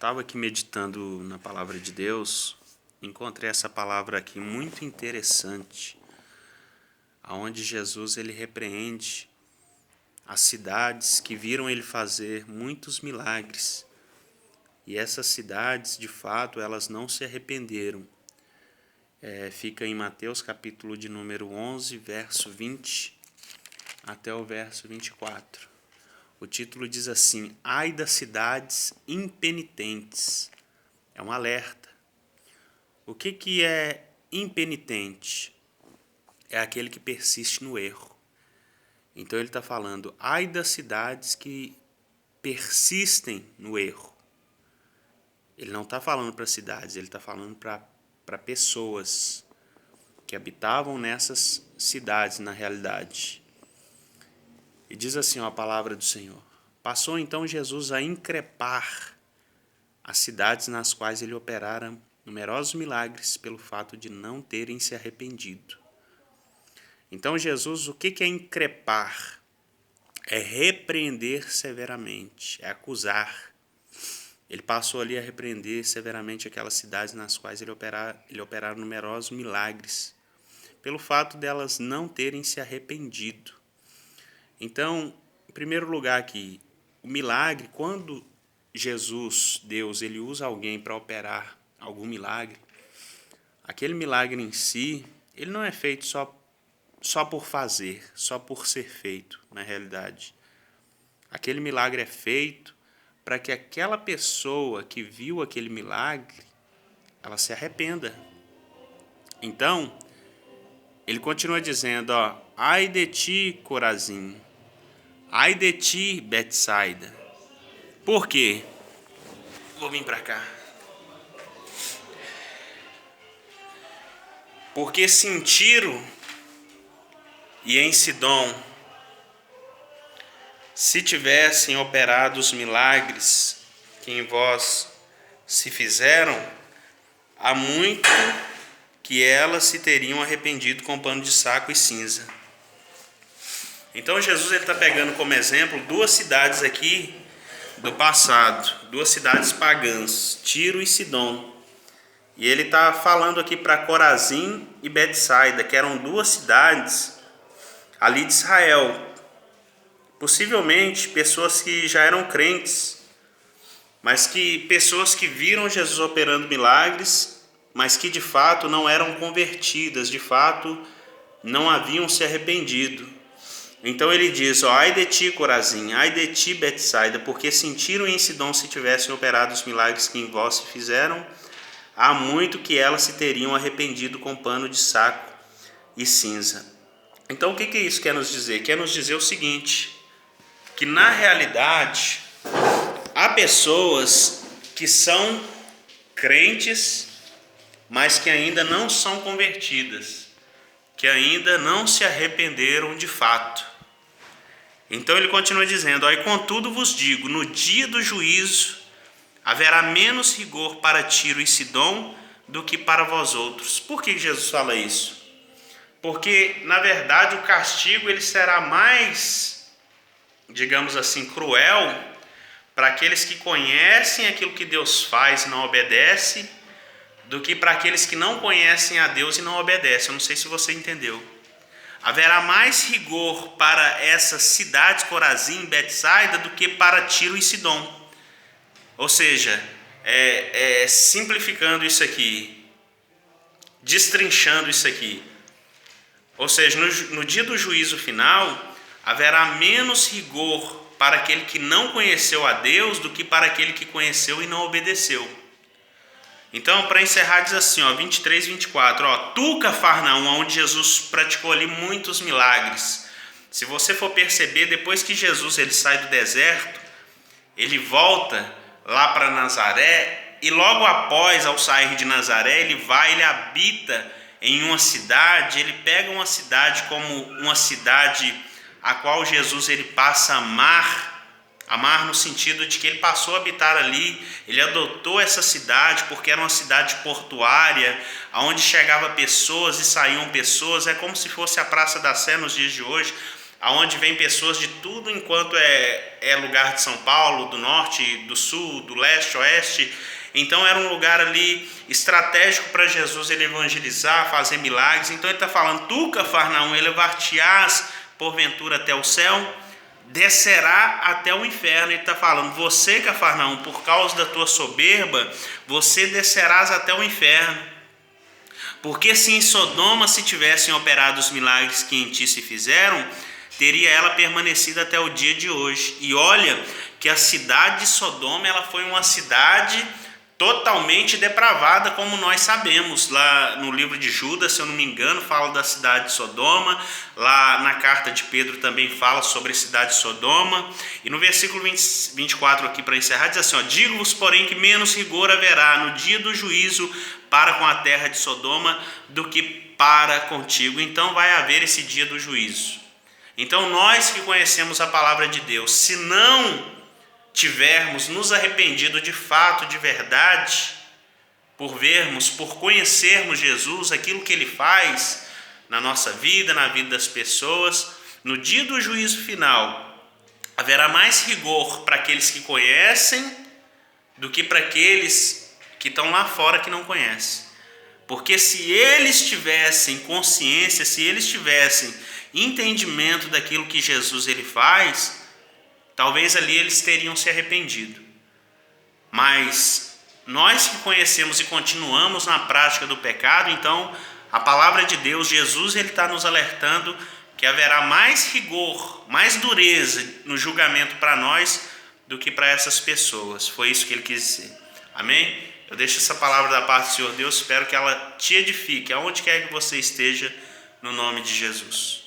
Estava aqui meditando na palavra de Deus, encontrei essa palavra aqui muito interessante, aonde Jesus ele repreende as cidades que viram ele fazer muitos milagres. E essas cidades, de fato, elas não se arrependeram. Fica em Mateus capítulo de número 11, verso 20 até o verso 24. O título diz assim: Ai das cidades impenitentes. É um alerta. O que é impenitente? É aquele que persiste no erro. Então ele está falando, ai das cidades que persistem no erro. Ele não está falando para cidades, ele está falando para pessoas que habitavam nessas cidades na realidade. E diz assim a palavra do Senhor: Passou então Jesus a increpar as cidades nas quais ele operara numerosos milagres pelo fato de não terem se arrependido. Então Jesus, o que é increpar? É repreender severamente, é acusar. Ele passou ali a repreender severamente aquelas cidades nas quais ele operara numerosos milagres, pelo fato delas não terem se arrependido. Então, em primeiro lugar aqui, o milagre, quando Jesus, Deus, ele usa alguém para operar algum milagre, aquele milagre em si, ele não é feito só por fazer, só por ser feito, na realidade. Aquele milagre é feito para que aquela pessoa que viu aquele milagre, ela se arrependa. Então, ele continua dizendo, ai de ti, Corazim, ai de ti, Betsaida. Por quê? Vou vir para cá. Porque se em Tiro e em Sidom se tivessem operado os milagres que em vós se fizeram, há muito que elas se teriam arrependido com pano de saco e cinza. Então Jesus está pegando como exemplo duas cidades aqui do passado, duas cidades pagãs, Tiro e Sidom. E ele está falando aqui para Corazim e Betsaida, que eram duas cidades ali de Israel. Possivelmente pessoas que já eram crentes, mas que pessoas que viram Jesus operando milagres, mas que de fato não eram convertidas, de fato não haviam se arrependido. Então ele diz, ai de ti, Corazim, ai de ti, Betsaida, porque se em Tiro e em Sidom se tivessem operado os milagres que em vós se fizeram, há muito que elas se teriam arrependido com pano de saco e cinza. Então o que isso quer nos dizer? Quer nos dizer o seguinte, que na realidade há pessoas que são crentes, mas que ainda não são convertidas, que ainda não se arrependeram de fato. Então ele continua dizendo, contudo vos digo, no dia do juízo haverá menos rigor para Tiro e Sidom do que para vós outros. Por que Jesus fala isso? Porque, na verdade, o castigo ele será mais, digamos assim, cruel para aqueles que conhecem aquilo que Deus faz e não obedecem, do que para aqueles que não conhecem a Deus e não obedecem. Eu não sei se você entendeu. Haverá mais rigor para essas cidades, Corazim e Betsaida, do que para Tiro e Sidom. Ou seja, simplificando isso aqui, destrinchando isso aqui. Ou seja, no dia do juízo final, haverá menos rigor para aquele que não conheceu a Deus do que para aquele que conheceu e não obedeceu. Então, para encerrar, diz assim, 23, 24, tu, Cafarnaum, onde Jesus praticou ali muitos milagres. Se você for perceber, depois que Jesus ele sai do deserto, ele volta lá para Nazaré, e logo após, ao sair de Nazaré, ele habita em uma cidade, ele pega uma cidade como uma cidade a qual Jesus ele passa a amar no sentido de que ele passou a habitar ali, ele adotou essa cidade porque era uma cidade portuária, onde chegavam pessoas e saíam pessoas, é como se fosse a Praça da Sé nos dias de hoje, aonde vem pessoas de tudo enquanto é lugar de São Paulo, do norte, do sul, do leste, oeste. Então era um lugar ali estratégico para Jesus ele evangelizar, fazer milagres. Então ele está falando, tu, Cafarnaum, elevar-te-ás porventura até o céu, descerá até o inferno. Ele está falando, você, Cafarnaum, por causa da tua soberba, você descerás até o inferno. Porque se em Sodoma se tivessem operado os milagres que em ti se fizeram, teria ela permanecido até o dia de hoje. E olha que a cidade de Sodoma ela foi uma cidade totalmente depravada, como nós sabemos. Lá no livro de Judas, se eu não me engano, fala da cidade de Sodoma. Lá na carta de Pedro também fala sobre a cidade de Sodoma. E no versículo 24 aqui para encerrar, diz assim, digo-vos, porém, que menos rigor haverá no dia do juízo para com a terra de Sodoma do que para contigo. Então vai haver esse dia do juízo. Então nós que conhecemos a palavra de Deus, se não tivermos nos arrependido de fato, de verdade, por vermos, por conhecermos Jesus, aquilo que Ele faz na nossa vida, na vida das pessoas, no dia do juízo final, haverá mais rigor para aqueles que conhecem do que para aqueles que estão lá fora que não conhecem. Porque se eles tivessem consciência, se eles tivessem entendimento daquilo que Jesus ele faz, talvez ali eles teriam se arrependido. Mas nós que conhecemos e continuamos na prática do pecado, então a palavra de Deus, Jesus, ele está nos alertando que haverá mais rigor, mais dureza no julgamento para nós do que para essas pessoas. Foi isso que ele quis dizer. Amém? Eu deixo essa palavra da parte do Senhor Deus, espero que ela te edifique, aonde quer que você esteja, no nome de Jesus.